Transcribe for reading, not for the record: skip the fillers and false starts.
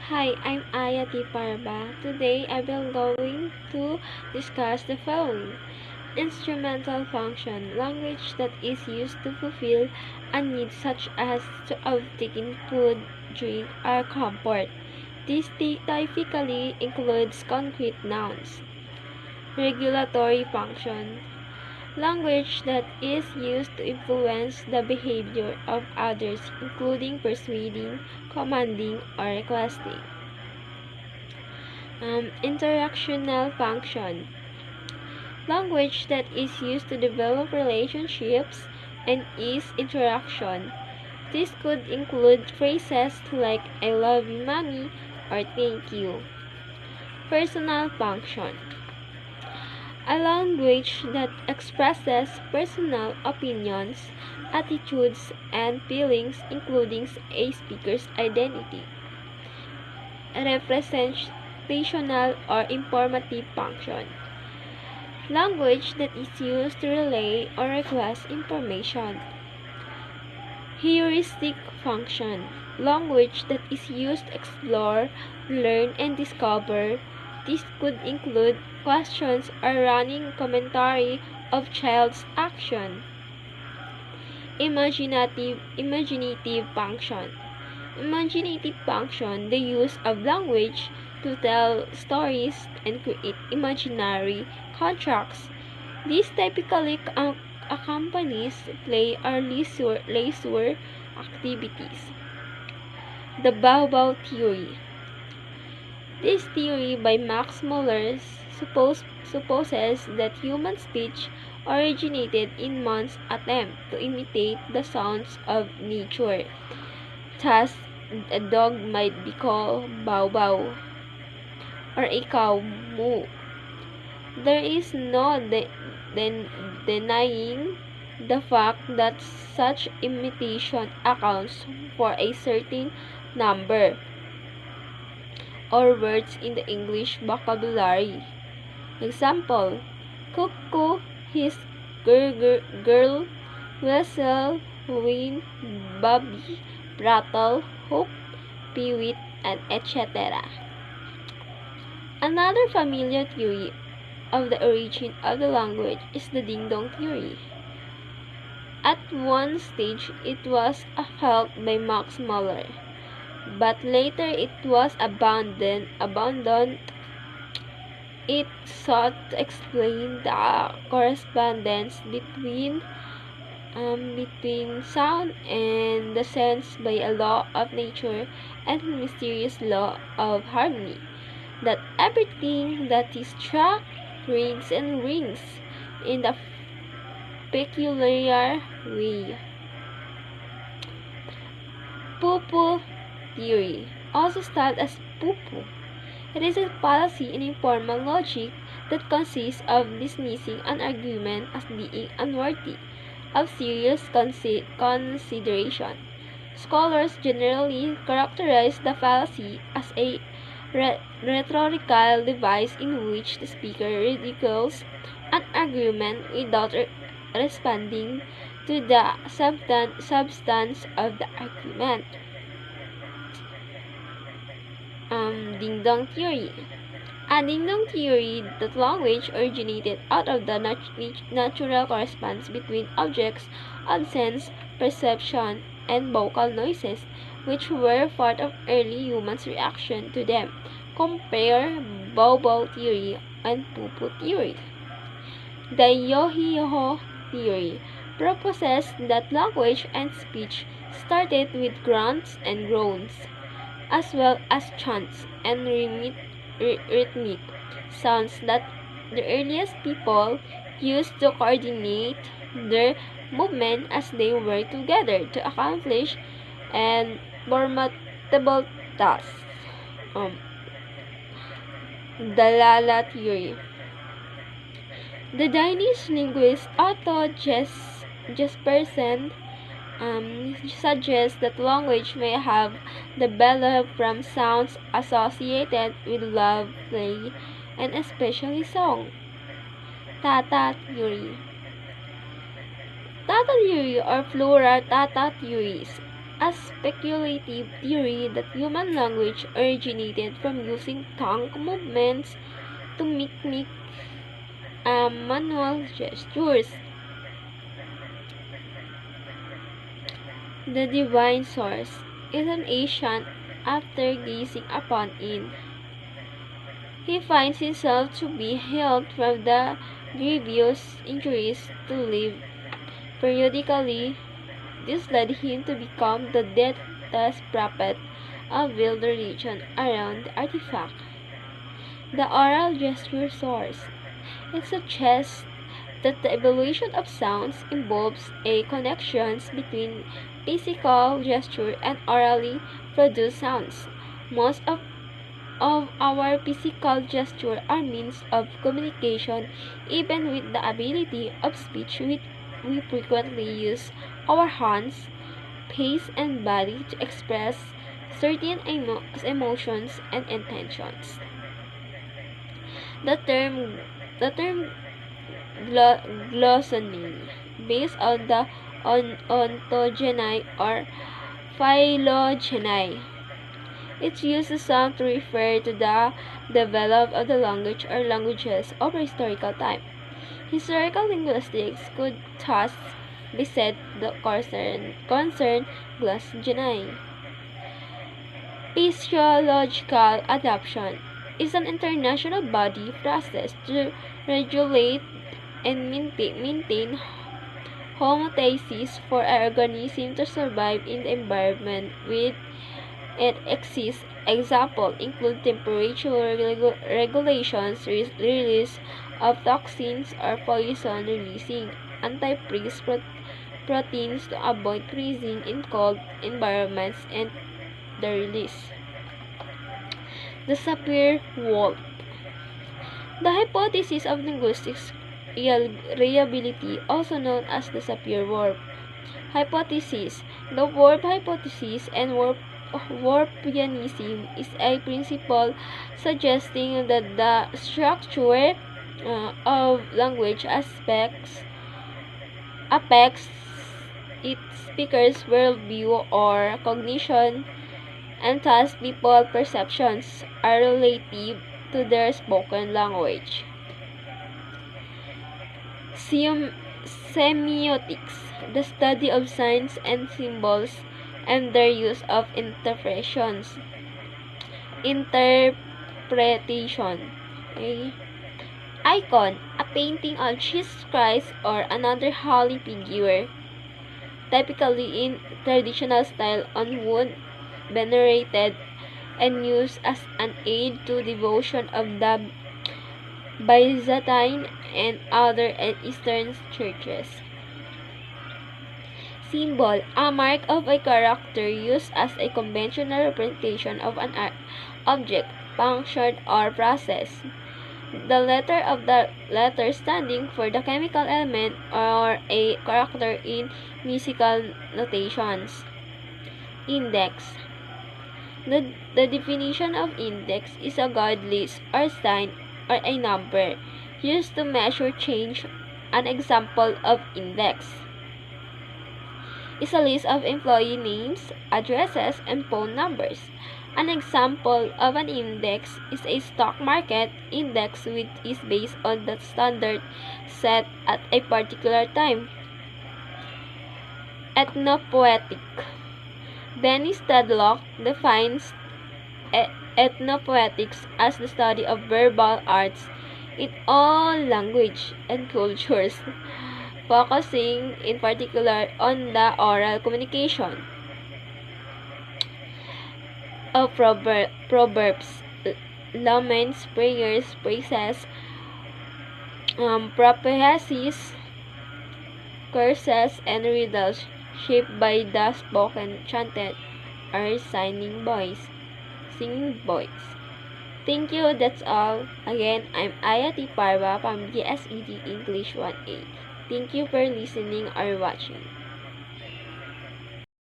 Hi, I'm Ayati Parba. Today I will going to discuss the following. Instrumental function, language that is used to fulfill a need such as to obtain food, drink, or comfort. This typically includes concrete nouns. Regulatory function, language that is used to influence the behavior of others, including persuading, commanding, or requesting. Interactional function, language that is used to develop relationships and ease interaction. This could include phrases like I love you, mommy, or thank you. Personal function, a language that expresses personal opinions, attitudes, and feelings, including a speaker's identity. Representational or informative function, language that is used to relay or request information. Heuristic function, language that is used to explore, learn, and discover. This could include questions or running commentary of child's action. Imaginative function. Imaginative function, the use of language to tell stories and create imaginary contracts. This typically accompanies play or leisure activities. The Bow theory. This theory by Max Muller supposes that human speech originated in man's attempt to imitate the sounds of nature. Thus, a dog might be called bow bow, or a cow moo. There is no denying the fact that such imitation accounts for a certain number or words in the English vocabulary. Example: cuckoo, his girl, whistle, wind, bobby, rattle, hoop, peewit, and etc. Another familiar theory of the origin of the language is the ding-dong theory. At one stage, it was held by Max Muller, but later it was abandoned. It sought to explain the correspondence between sound and the sense by a law of nature and a mysterious law of harmony, that everything that is struck rings and rings in the peculiar way. Poo-poo theory, also styled as poo-poo. It is a fallacy in informal logic that consists of dismissing an argument as being unworthy of serious consideration. Scholars generally characterize the fallacy as a rhetorical device in which the speaker ridicules an argument without responding to the substance of the argument. Ding-dong theory. A ding-dong theory that language originated out of the natural correspondence between objects of sense, perception, and vocal noises, which were part of early humans' reaction to them. Compare bow theory and poo-poo theory. The yo-hi-ho theory proposes that language and speech started with grunts and groans, as well as chants and rhythmic sounds that the earliest people used to coordinate their movement as they worked together to accomplish an formidable task. The Lala theory. The Danish linguist Otto Jespersen suggests that language may have developed from sounds associated with love, play, and especially song. Tata theory. Tata theory or plural Tata theories a speculative theory that human language originated from using tongue movements to mimic manual gestures. The divine source is an ancient. After gazing upon it, he finds himself to be healed from the grievous injuries to live periodically. This led him to become the deathless prophet of build the religion around the artifact. The oral gesture source. It suggests that the evolution of sounds involves a connection between physical gesture and orally produced sounds. Most of our physical gesture are means of communication. Even with the ability of speech, we frequently use our hands, face, and body to express certain emotions and intentions. The term glossony, based on the ontogeny or phylogeny. It's used some to refer to the development of the language or languages over historical time. Historical linguistics could thus be said to concern glossogeny. Physiological adaptation is an international body process to regulate and maintain homeostasis for an organism to survive in the environment with it exists. Examples include temperature regulations, release of toxins or poison, releasing antifreeze proteins to avoid freezing in cold environments, and the release. The Sapir-Whorf. The hypothesis of linguistic reliability, also known as the Sapir-Whorf hypothesis. The Whorf hypothesis and Whorfianism is a principle suggesting that the structure of language affects its speaker's worldview or cognition, and thus people's perceptions are relative to their spoken language. Semiotics, the study of signs and symbols and their use of interpretations. Okay. Icon, a painting of Jesus Christ or another holy figure, typically in traditional style on wood, venerated and used as an aid to devotion of the Byzantine and other Eastern churches. Symbol, a mark of a character used as a conventional representation of an object, function, or process. The letter of the letter standing for the chemical element or a character in musical notations. Index. The definition of index is a guide list or sign or a number used to measure change. An example of index is a list of employee names, addresses, and phone numbers. An example of an index is a stock market index, which is based on the standard set at a particular time. Ethnopoetic. Dennis Stedlock defines ethnopoetics as the study of verbal arts in all language and cultures, focusing in particular on the oral communication of proverbs, laments, prayers, praises, prophecies, curses, and riddles shaped by the spoken, chanted, or singing voice. Thank you, that's all. Again, I'm Ayati Parba from GSED English 1A. Thank you for listening or watching.